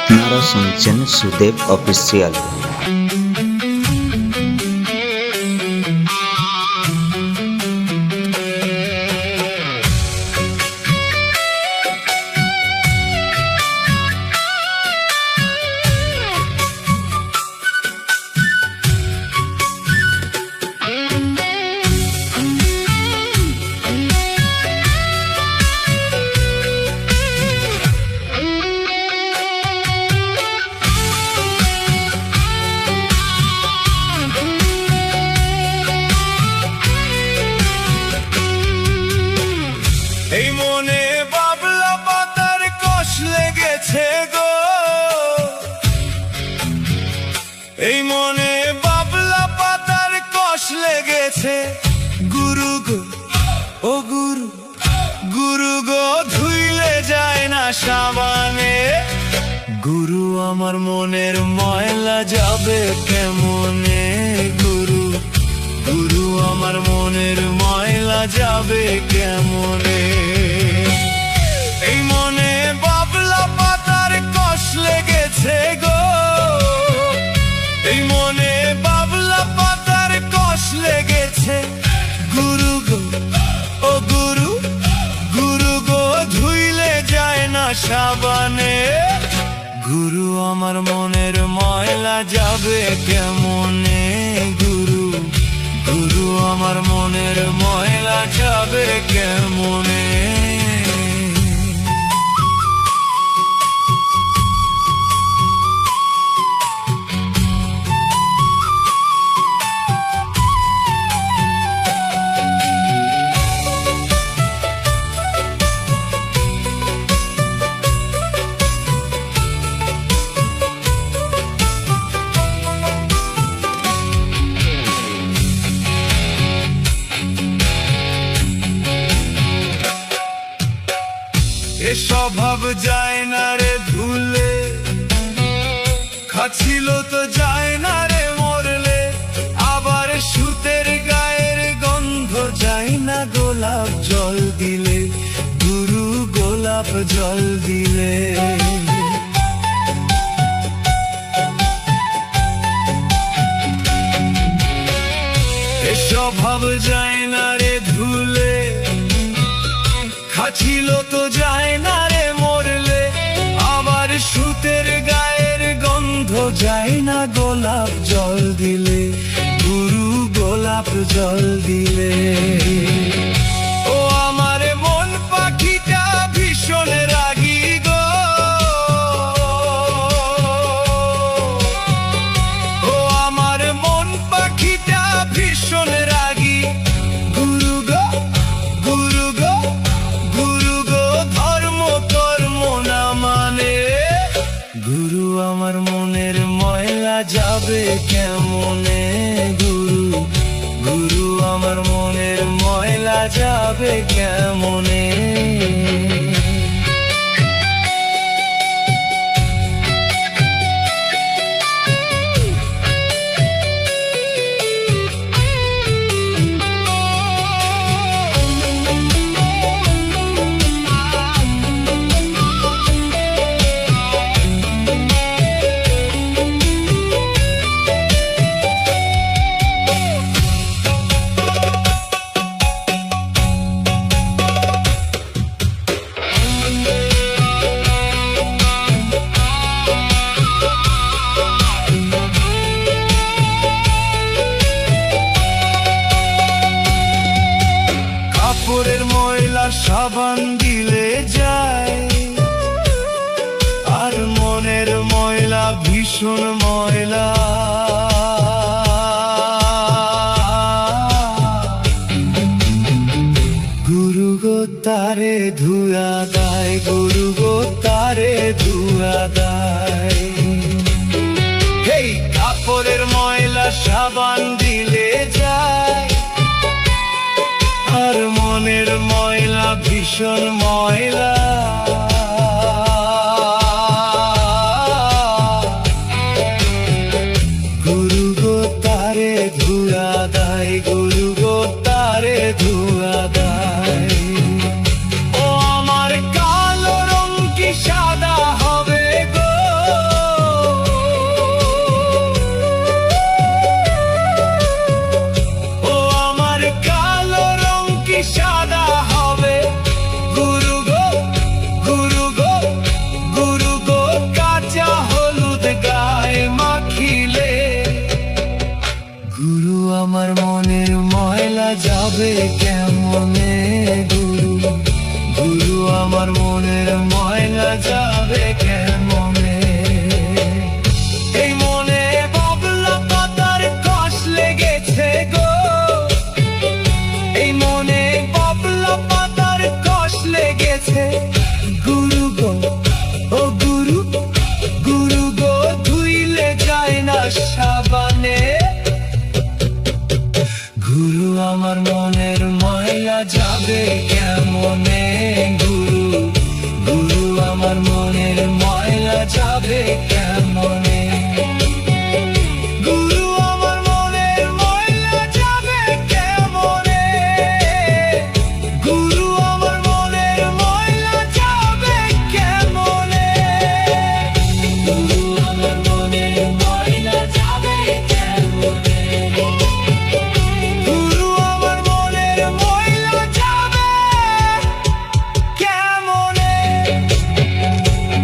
আপনারা শুনছেন সুদেব অফিসিয়াল। এই মনে বাবলা পাতার কষ লেগেছে গো, এই মনে বাবলা পাতার কষ লেগেছে। গুরু গো ও গুরু, গুরু গো ধুইলে যায় না সাবানে। গুরু আমার মনের ময়লা যাবে কেমনে? গুরু, গুরু আমার মনের ময়লা যাবে কেমনে? এই মনে বাবলা পাতার কষ লেগেছে গো, এই মনে বাবলা পাতার কষ লেগেছে। গুরু গো ও গুরু, গুরু গো ধুইলে যায় না সাবানে। গুরু আমার মনের ময়লা যাবে কেমনে? গুরু, গুরু আমার মনের ময়লা যাবে কেমনে? এ স্বভাব যায় না রে ধুলে, খাচ্ছিল তো যায় না রে মরলে। আবার সুতের গায়ের গন্ধ যায় না গোলাপ জল দিলে। গুরু গোলাপ জল দিলে। এ স্বভাব যায় না রে ধুলে, খাচ্ছিল তো যায় না রে মরলে। আবার সুতের গায়ের গন্ধ যায় না গোলাপ জল দিলে। গুরু গোলাপ জল দিলে। ও আমার মন পাখিটা ভীষণ রাগী গো, ও আমার মন পাখিটা ভীষণ রাগী। গুরু গো, গুরু গো, গুরু গো ধর্ম কর্ম না মানে। গুরু আমার মনের ময়লা যাবে কেমনে? গুরু, গুরু আমার মনের ময়লা যাবে কেমনে? কাপড়ের ময়লা সাবান দিলে যায়, আর মনের ময়লা ভীষণ ময়লা। গুরু গো তারে ধুয়া দায়, গুরু গো তারে ধুয়া দায়। এই কাপড়ের ময়লা সাবান দিলে যায়, আর মনের ময়লা ভীষণ ময়লা। গুরু গো তারে ধুয়া দায়, গুরু গো তারে ধুয়া দায়। ও আমার কালো রং কি সাদা হবে গো, আমার মনের ময়লা যাবে কেমনে গুরু গুরু আমার মনের ময়লা যাবে কেমনে এই মনে বাবলা পাতার কষ লেগেছে গো এই মনে বাবলা পাতার কষ লেগেছে গুরু গো ও গুরু গুরু গো ধুইলে যায় না সাবানে গুরু আমার মনের ময়লা যাবে কেমনে গুরু গুরু আমার মনের ময়লা যাবে কেমনে গুরু আমার মনের ময়লা যাবে কেমনে গুরু আমার মনের ময়লা যাবে কেমনে গুরু আমার মনের ময়লা যাবে কেমনে গুরু আমার মনের ময়লা যাবে কেমনে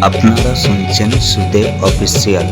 আপনারা শুনছেন সুদেব অফিসিয়াল।